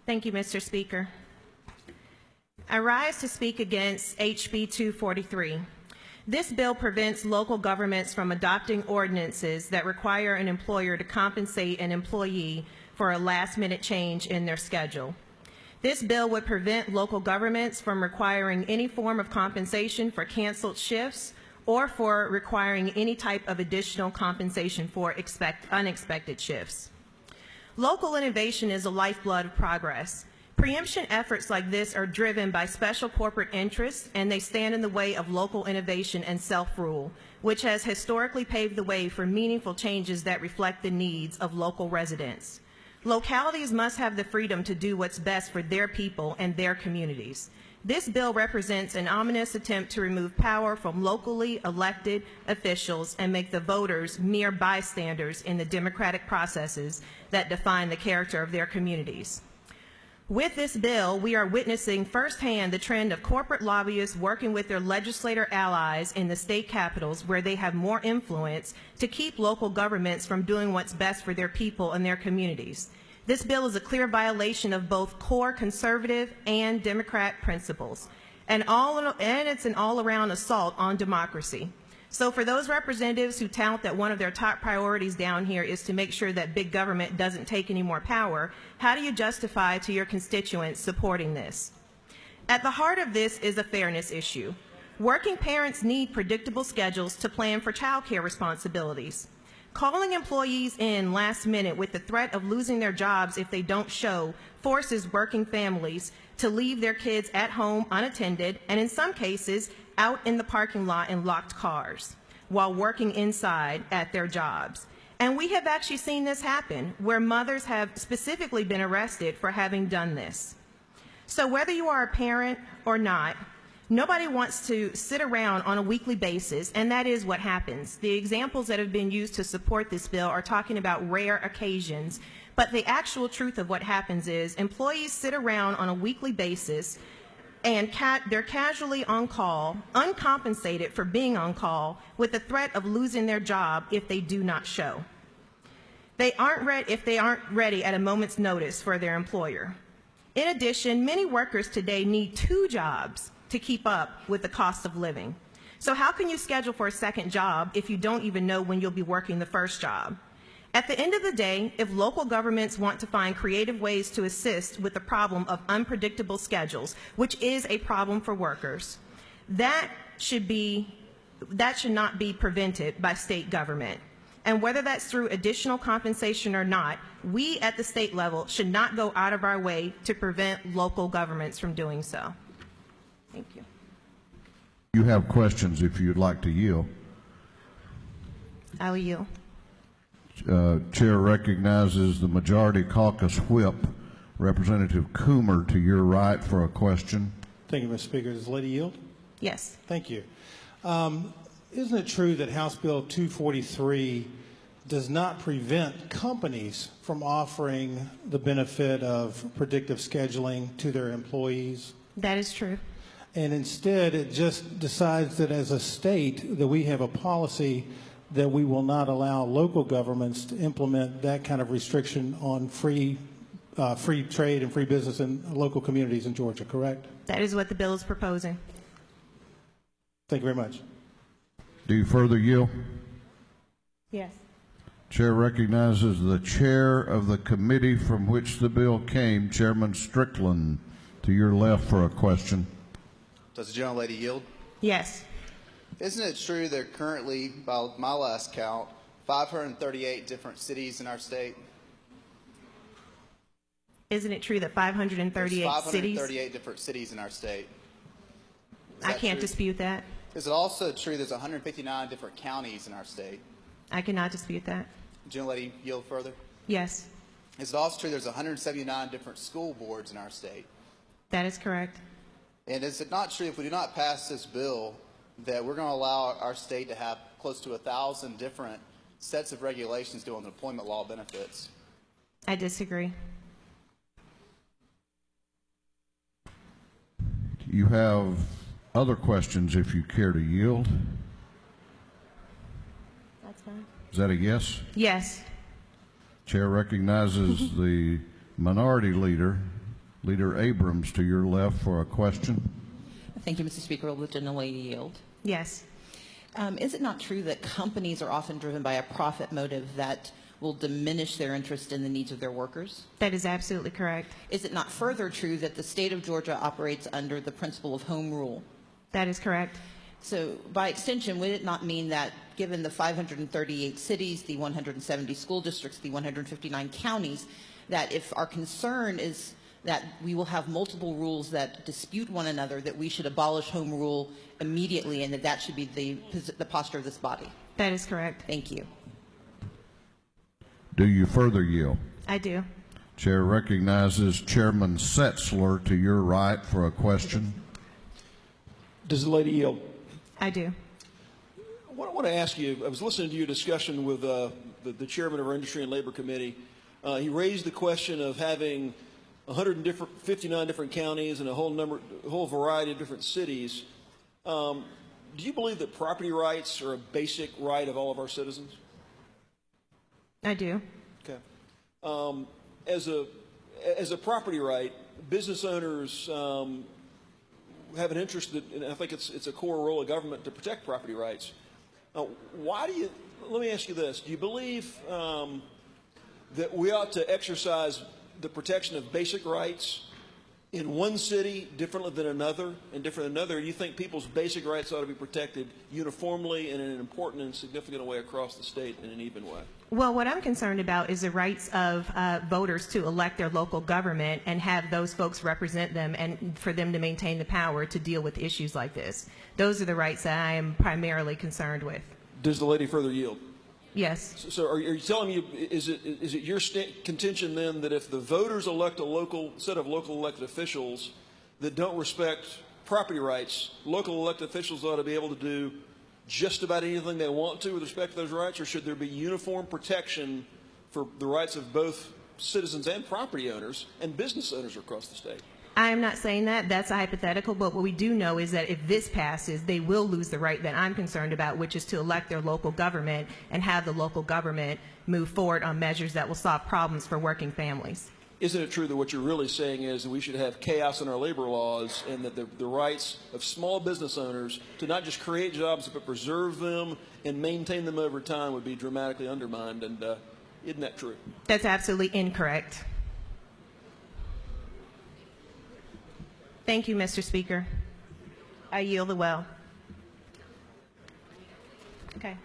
Thank you, Mr. Speaker. I rise to speak against HB 243. This bill prevents local governments from adopting ordinances that require an employer to compensate an employee for a last-minute change in their schedule. This bill would prevent local governments from requiring any form of compensation for canceled shifts or for requiring any type of additional compensation for unexpected shifts. Local innovation is the lifeblood of progress. Preemption efforts like this are driven by special corporate interests, and they stand in the way of local innovation and self-rule, which has historically paved the way for meaningful changes that reflect the needs of local residents. Localities must have the freedom to do what's best for their people and their communities. This bill represents an ominous attempt to remove power from locally elected officials and make the voters mere bystanders in the democratic processes that define the character of their communities. With this bill, we are witnessing firsthand the trend of corporate lobbyists working with their legislator allies in the state capitals where they have more influence to keep local governments from doing what's best for their people and their communities. This bill is a clear violation of both core conservative and Democrat principles, and it's an all-around assault on democracy. So for those representatives who tout that one of their top priorities down here is to make sure that big government doesn't take any more power, how do you justify to your constituents supporting this? At the heart of this is a fairness issue. Working parents need predictable schedules to plan for child care responsibilities. Calling employees in last minute with the threat of losing their jobs if they don't show forces working families to leave their kids at home unattended, and in some cases, out in the parking lot in locked cars while working inside at their jobs. And we have actually seen this happen where mothers have specifically been arrested for having done this. So whether you are a parent or not, nobody wants to sit around on a weekly basis, and that is what happens. The examples that have been used to support this bill are talking about rare occasions, but the actual truth of what happens is employees sit around on a weekly basis and they're casually on call, uncompensated for being on call, with the threat of losing their job if they do not show. If they aren't ready at a moment's notice for their employer. In addition, many workers today need 2 jobs to keep up with the cost of living. So how can you schedule for a second job if you don't even know when you'll be working the first job? At the end of the day, if local governments want to find creative ways to assist with the problem of unpredictable schedules, which is a problem for workers, that should not be prevented by state government. And whether that's through additional compensation or not, we at the state level should not go out of our way to prevent local governments from doing so. Thank you. You have questions if you'd like to yield. I will yield. Chair recognizes the Majority Caucus Whip, Representative Coomer, to your right for a question. Thank you, Mr. Speaker. Does the lady yield? Yes. Thank you. Isn't it true that House Bill 243 does not prevent companies from offering the benefit of predictive scheduling to their employees? That is true. And instead, it just decides that as a state that we have a policy that we will not allow local governments to implement that kind of restriction on free trade and free business in local communities in Georgia, correct? That is what the bill is proposing. Thank you very much. Do you further yield? Yes. Chair recognizes the chair of the committee from which the bill came, Chairman Strickland, to your left for a question. Does the gentlelady yield? Yes. Isn't it true there are currently, by my last count, 538 different cities in our state? Isn't it true that 538 cities? 538 different cities in our state. I can't dispute that. Is it also true there's 159 different counties in our state? I cannot dispute that. Gentlelady, yield further? Yes. Is it also true there's 179 different school boards in our state? That is correct. And is it not true if we do not pass this bill that we're going to allow our state to have close to 1,000 different sets of regulations dealing with employment law benefits? I disagree. You have other questions if you care to yield. That's fine. Is that a yes? Yes. Chair recognizes the minority leader Leader Abrams to your left for a question. Thank you, Mr. Speaker. Will the gentlelady yield? Yes. Is it not true that companies are often driven by a profit motive that will diminish their interest in the needs of their workers? That is absolutely correct. Is it not further true that the state of Georgia operates under the principle of home rule? That is correct. So by extension, would it not mean that given the 538 cities, the 170 school districts, the 159 counties, that if our concern is that we will have multiple rules that dispute one another, that we should abolish home rule immediately, and that that should be the posture of this body? That is correct. Thank you. Do you further yield? I do. Chair recognizes Chairman Setzler to your right for a question. Does the lady yield? I do. I want to ask you, I was listening to your discussion with the chairman of our Industry and Labor Committee. He raised the question of having 159 different counties and a whole variety of different cities. Do you believe that property rights are a basic right of all of our citizens? I do. Okay. As a property right, business owners have an interest that, and I think it's a core role of government to protect property rights. Let me ask you this. Do you believe that we ought to exercise the protection of basic rights in one city differently than another and different than another? Or do you think people's basic rights ought to be protected uniformly and in an important and significant way across the state in an even way? Well, what I'm concerned about is the rights of voters to elect their local government and have those folks represent them and for them to maintain the power to deal with issues like this. Those are the rights that I am primarily concerned with. Does the lady further yield? Yes. So are you telling me, is it your contention then that if the voters elect a set of local elected officials that don't respect property rights, local elected officials ought to be able to do just about anything they want to with respect to those rights, or should there be uniform protection for the rights of both citizens and property owners and business owners across the state? I am not saying that. That's a hypothetical. But what we do know is that if this passes, they will lose the right that I'm concerned about, which is to elect their local government and have the local government move forward on measures that will solve problems for working families. Isn't it true that what you're really saying is that we should have chaos in our labor laws and that the rights of small business owners to not just create jobs but preserve them and maintain them over time would be dramatically undermined? And isn't that true? That's absolutely incorrect. Thank you, Mr. Speaker. I yield the well. Okay.